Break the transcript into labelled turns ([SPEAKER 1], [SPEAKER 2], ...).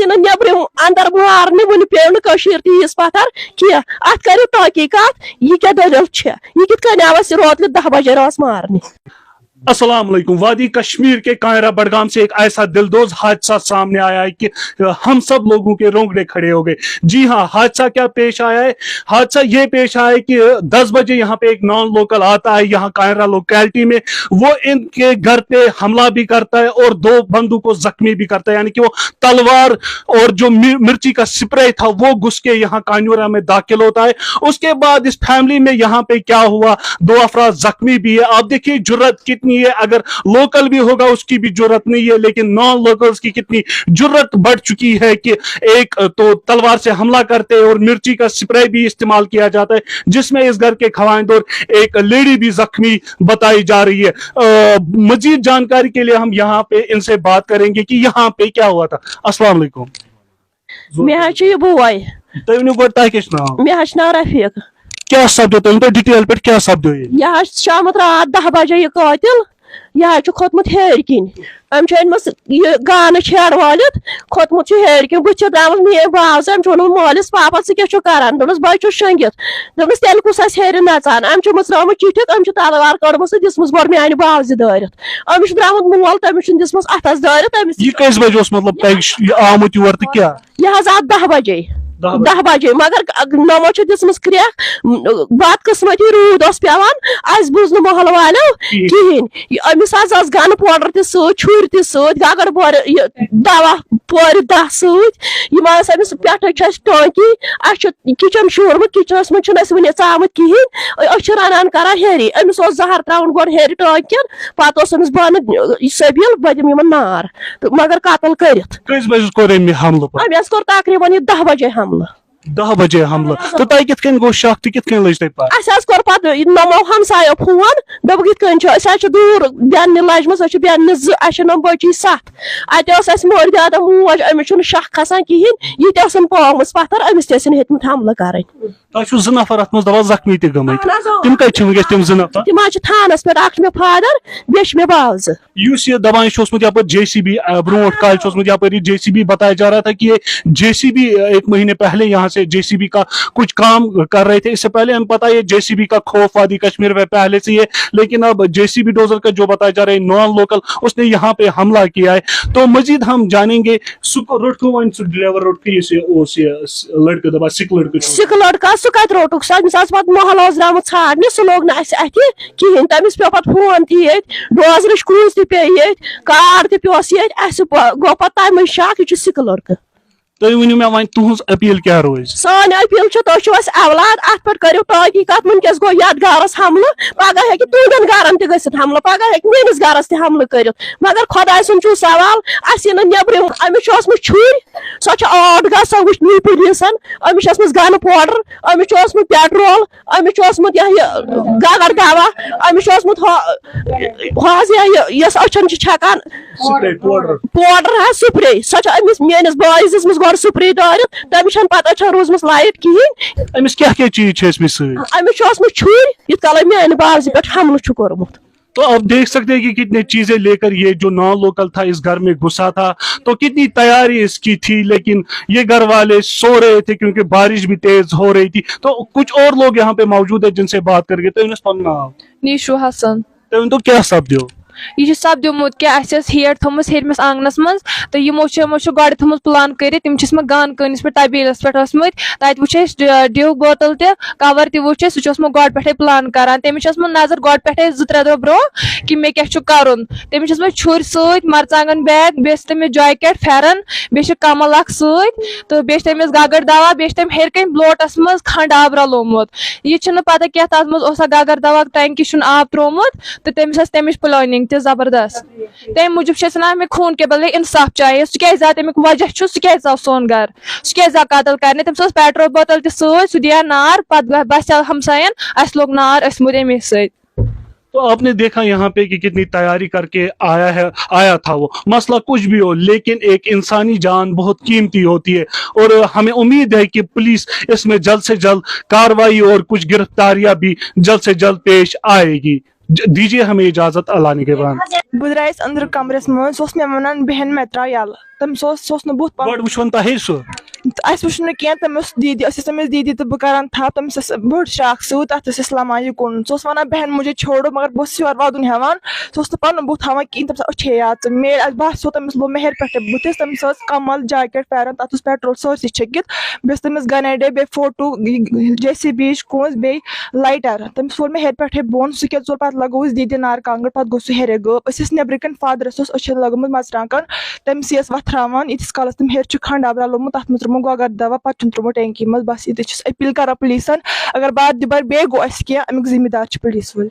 [SPEAKER 1] नबरम अंदर मारने वन पे तीस पत्थर की अत करो तहकीकात यह क्या दलील यह कित आव रोत 10 बजे रात मारने।
[SPEAKER 2] अस्सलाम वालेकुम। वादी कश्मीर के कायरा बडगाम से एक ऐसा दिलदोज हादसा सामने आया है कि हम सब लोगों के रोंगटे खड़े हो गए। जी हाँ, हादसा क्या पेश आया है? हादसा ये पेश आया है कि 10 बजे यहाँ पे एक नॉन लोकल आता है यहाँ कायरा लोकेलिटी में, वो इनके घर पे हमला भी करता है और 2 बंदों को जख्मी भी करता है। यानी कि वो तलवार और जो मिर्ची का स्प्रे था वो घुस के यहाँ कानूरा में दाखिल होता है। उसके बाद इस फैमिली में यहाँ पे क्या हुआ, 2 अफराद जख्मी भी है। आप देखिए जुर्रत कितनी है, अगर लोकल भी होगा उसकी भी जुर्रत नहीं है, लेकिन नॉन लोकल्स की कितनी जुर्रत बढ़ चुकी है कि एक तो तलवार से हमला करते हैं और मिर्ची का स्प्रे भी इस्तेमाल किया जाता है, जिसमें इस घर के खवांद और एक लेडी भी जख्मी बताई जा रही है। मजीद जानकारी के लिए हम यहाँ पे इनसे बात करेंगे कि यहाँ पे क्या हुआ था। अस्सलाम वालेकुम।
[SPEAKER 1] रफीक
[SPEAKER 2] क्या सपदो तो डिटेल पे क्या सपदो
[SPEAKER 1] यह शाम रात 10 बजे यह कातिल यह खोतमुत हेर किन गान छेड़ वालित खोतमुत हेर किन बह द्रामस मे बाज मालिस पापा क्या करान दोपस बह शंगित दोपस तेल कुस हेर नचान अम चिठित तलवार कड़म दिसम गोड़ मान बावज दारित अमिश द्रामुत मोल तमिश दिसम अथस दारित
[SPEAKER 2] आमुत योर तो क्या
[SPEAKER 1] यह 10 बजे 10 बजे मगर नमो दिसमस क्रैक बद किस्मती रूद पेवान बूज महल वालों कहें अमिस गन पाउडर तुर तगर बोर दवा पोर 10 समिस पे टांकी किचन शूरमुत किचनस मज वन आमुत कहें रनान करान हेरी अमिस जहर त्रावन गोड़ हेर टांकन पे बन सबील बह दिम नार तो मगर कतल कर तकरीबन 10 बजे हमला
[SPEAKER 2] 10 बजे हमला तो तय कित गो शक तो कित लज तय
[SPEAKER 1] कोर पे नमो हमसायो फोन दोप यत दूर बेन लजम बेन 2 नम बची 7 अत मोर दादा मोज अमिस शक खसान कहें ये पावम पत्थर अमिस हेतमत हमला कर
[SPEAKER 2] तुम 2 नफर अत मज जख्मी तम कम
[SPEAKER 1] तम थानस पे मे फादर बे बाज
[SPEAKER 2] दपान यप JCB ब्रो कल यप JCB बताया जा रहा था कि ये JCB 1 महीने पहले यहाँ से JCB का कुछ काम कर रहे थे। इससे पहले हमें पता है JCB का खौफ वादी कश्मीर में पहले से है, लेकिन अब JCB डोजर का जो बताया जा रहा है नॉन लोकल उसने यहाँ पे हमला किया है। तो मजीद हम जानेंगे ड्राइवर लड़का दबा सिख
[SPEAKER 1] लड़का सह कत रोटुक पे महल द्राम छाड़ने सह लोग कहें तमिस पे फोन तोजर क्रूज पे कार गो पे तम शक यह सिख लड़का
[SPEAKER 2] तुम वन मे वन तुज अपील क्या रोज
[SPEAKER 1] सान अपील तुम औलाद अत पे करो तहकीकात वनकस गो यथ गरस हमल पगह हे तुंदन गरन तथ हमल पगह हे मेस गरस हमल कर मगर खुदा सुन सवाल अस नबरम अमिस छुर सो आट ग वुच नी पुलिसन Amish gun powder Amish petrol Amish Ghaggar दवा अमिस अचन छकान पाउडर स्प्रे सो मेस बाइस गोड़ स्प्रे दारित तमिस पता रोजम लाइट कहें
[SPEAKER 2] अमिस क्या चीज
[SPEAKER 1] अमिस छुर इत कल मान बावज पे हमल कोर्मुत।
[SPEAKER 2] तो आप देख सकते हैं कि कितने चीजें लेकर ये जो नॉन लोकल था इस घर में घुसा था, तो कितनी तैयारी इसकी थी, लेकिन ये घर वाले सो रहे थे क्योंकि बारिश भी तेज हो रही थी। तो कुछ और लोग यहाँ पे मौजूद है जिनसे बात करके। तो
[SPEAKER 3] नीशू हसन
[SPEAKER 2] तो क्या सब दो
[SPEAKER 3] यह सपदोमुत कि हेर थोमस हेरमिस आंगनस मज तो यमो गड़ थोमुत प्लान कर गान कनिस पे तबीलस पे तत वो ड्यू बोतल तवर तवुच सह गड़ पे प्लान करान तमिस नजर गड़ पे 2-3 दह ब्रो कि मे क्या कर तमिस छुर सत मरचांगन बैग बे जैकेट फेरन बे कमल तो बे गगर दवा बे हेर कन ब्लोटस मज खंड आब रलोमुत यह पता क्या तथ मज गगर दवा टंकी आब त्रोमुत तो तमिस प्लानिंग जबरदस्त तम मूजूब मे खून के बदले इंसाफ चाहिए सह तमिक वजह सह सोन घर सह कतल कर तम पेट्रोल बोतल सह दिया नार पे बस हमसायन अस लोग नार अस मुद अमे स।
[SPEAKER 2] तो आपने देखा यहाँ पे कि कितनी तैयारी करके आया था वो। मसला कुछ भी हो, लेकिन एक इंसानी जान बहुत कीमती होती है और हमें उम्मीद है कि पुलिस इसमें जल्द से जल्द कार्रवाई और कुछ गिरफ्तारियां भी जल्द से जल्द पेश आएगी। दीजिए हमें इजाजत लाने के बाद।
[SPEAKER 4] बह द्रायस अंदर कमरस मज मे वन बहन मे त्रा यल तमिस बुत
[SPEAKER 2] गॉड वुचवन तहे सो
[SPEAKER 4] अस वुन कह तमिस दीदी तमिस दीदी तो बह कर थप तमिस बड़ शाख सूत तथ इस्लामा युन सह वन बहन मुझे छोड़ो मगर बस योर वदन हेवान सह पन बुत हान कहें तमिस अच्छे याद मे बसो तमिस लो मेहर पे बुतिस तमिस कमल जैकेट पैरन तथ पेट्रोल सरसी छकित बे तमिस गनेडे बे फोटो JCB कोस बे लाइटर तमिस वोर मेहर पे बोन सह क्या पे लगोस दीदी नार कांगड़ पे गो सह हेरे गो नबरिकन फादरस अच्छे लगमुत मचराकन तमिस वथरान इतस कालस तम हेर खंड आबरा लोमुत तथ मज गोगर दवा पे त्रुमो टैंकी मज बस ये अपील कर पुलिसन अगर बात दुबार बे गो कह अमुक जिम्मेदार पुलिस वल।